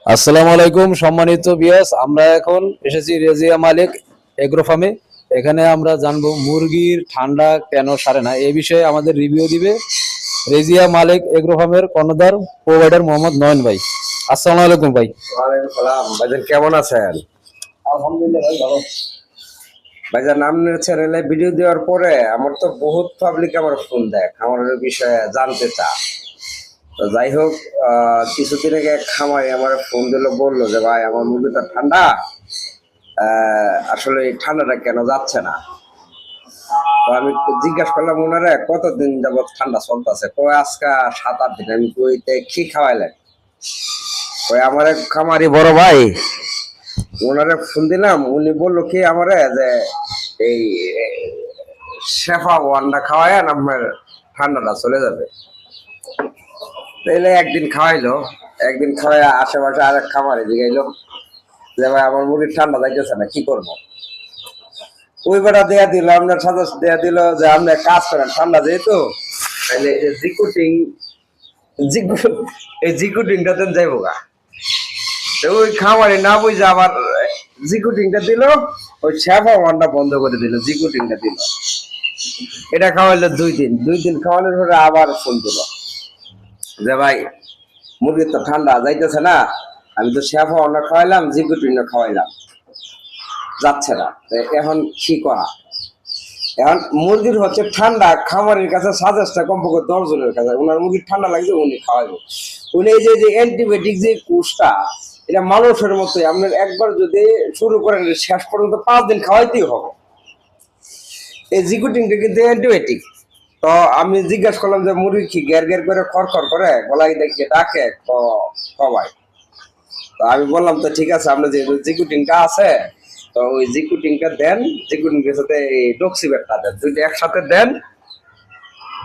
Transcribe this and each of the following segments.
আসসালামু আলাইকুম সম্মানিত ভিউয়ার্স, আমরা এখন এসেছি রেজিয়া মালিক এগ্রো ফার্মে। এখানে আমরা জানবো মুরগির ঠান্ডা কেন সারে না, এই বিষয়ে আমাদের রিভিউ দিবে রেজিয়া মালিক এগ্রো ফার্মের কর্ণধার প্রোভাইডার মোহাম্মদ নয়ন ভাই। আসসালামু আলাইকুম ভাই। ওয়ালাইকুম সালাম। ভাইজান কেমন আছেন? আলহামদুলিল্লাহ ভাই, ভালো। ভাইজান আপনার চ্যানেলে ভিডিও দেওয়ার পরে আমার তো বহুত পাবলিক আমার ফোন দেয়, আমার বিষয়ে জানতে চায়। তো যাই হোক, কিছুদিন আগে এক খামারে আমার ফোন দিল, বললো যে ভাই আমার মুরগিটা ঠান্ডা, আসলে এই ঠান্ডাটা কেন যাচ্ছে না। তো আমি জিজ্ঞাসা করলাম ওনারা কতদিন যাবত ঠান্ডা চলতেছে। কয় আজকে 7-8 দিন। আমি কইতে কি খাওয়াইলেন? কই আমার এক খামারি বড় ভাই, ওনারে ফোন দিলাম, উনি বললো কি আমারে যে এই শেফা ওয়ানটা খাওয়ায় আপনার ঠান্ডাটা চলে যাবে। তাইলে একদিন খাওয়াইলো, একদিন খাওয়াই আশেপাশে আরেক খামারে জিগাইলো যে ভাই আমার মুরগির ঠান্ডা যাইতেছে না, কি করবো? ওই বেটা দেয়া দিল, আপনার সাথে দেয়া দিল যে আপনি কাজ করেন, ঠান্ডা যেহেতু তাইলে এই জিকুটিংটাতে যাইবো গা। ওই খামারে না বুঝে আবার জিকুটিংটা দিল, ওই শেফা ওয়ানটা বন্ধ করে দিল, জিকুটিংটা দিল। এটা খাওয়াইলো 2 দিন খাওয়ানোর পরে আবার ফোন দিল যে ভাই মুরগির তো ঠান্ডা যাইতেছে না, আমি তো শেফা ওয়ানটা খাওয়াইলাম, জিকুটিংটা খাওয়াইলাম, যাচ্ছে না। এখন কি করা? এখন মুরগির হচ্ছে ঠান্ডা, খামারের কাছে সাজেস্টটা কমপক্ষে 10 জনের কাছে, ওনার মুরগির ঠান্ডা লাগছে উনি খাওয়াইবো। উনি এই যে অ্যান্টিবায়োটিক যে কোর্সটা, এটা মানুষের মতোই, আপনার একবার যদি শুরু করেন শেষ পর্যন্ত 5 দিন খাওয়াইতেই হবে। এই জিকুটিংটা কিন্তু অ্যান্টিবায়োটিক। তো আমি জিজ্ঞাসা করলাম যে মুরগি কি গ্যার গ্যার করে খড়খড় করে গলায় দেখে ডাকে? কবাই। তো আমি বললাম তো ঠিক আছে, আপনি যে জিকুটিংটা আছে, তো ওই জিকুটিংটা দেন, জিকুটিংটার সাথে এই ডক্সিবেটটা দেন, দুইটা একসাথে দেন,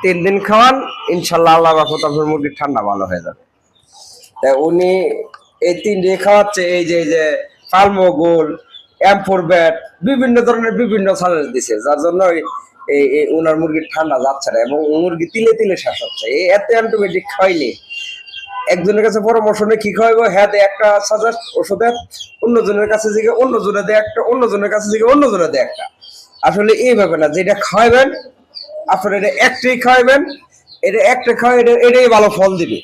3 দিন খাওয়ান, ইনশাল্লাহ আল্লাহ রাখত আপনার মুরগির ঠান্ডা ভালো হয়ে যাবে। উনি এই 3 ডে খাওয়াচ্ছে, এই যে পালমো গোল, অ্যাম্ফোরব্যাট, বিভিন্ন ধরনের বিভিন্ন সাজেস্ট দিছে, যার জন্য এই ওনার মুরগির ঠান্ডা যাচ্ছে না এবং মুরগি তিলে তিলে শেষ হচ্ছে। এই এত অ্যান্টিবায়োটিক খাইলে একজনের কাছে পরামর্শ নেই কি খাওয়াইবো, হ্যাঁ দে একটা সাজেস্ট ওষুধের, অন্যজনের কাছে থেকে অন্যজনে দেয় একটা, অন্যজনের কাছে থেকে অন্যজনে দেয় একটা। আসলে এইভাবে না, যেটা খাওয়াবেন আপনার এটা একটাই খাওয়াবেন, এটা একটা খাওয়া এটাই ভালো ফল দিবে।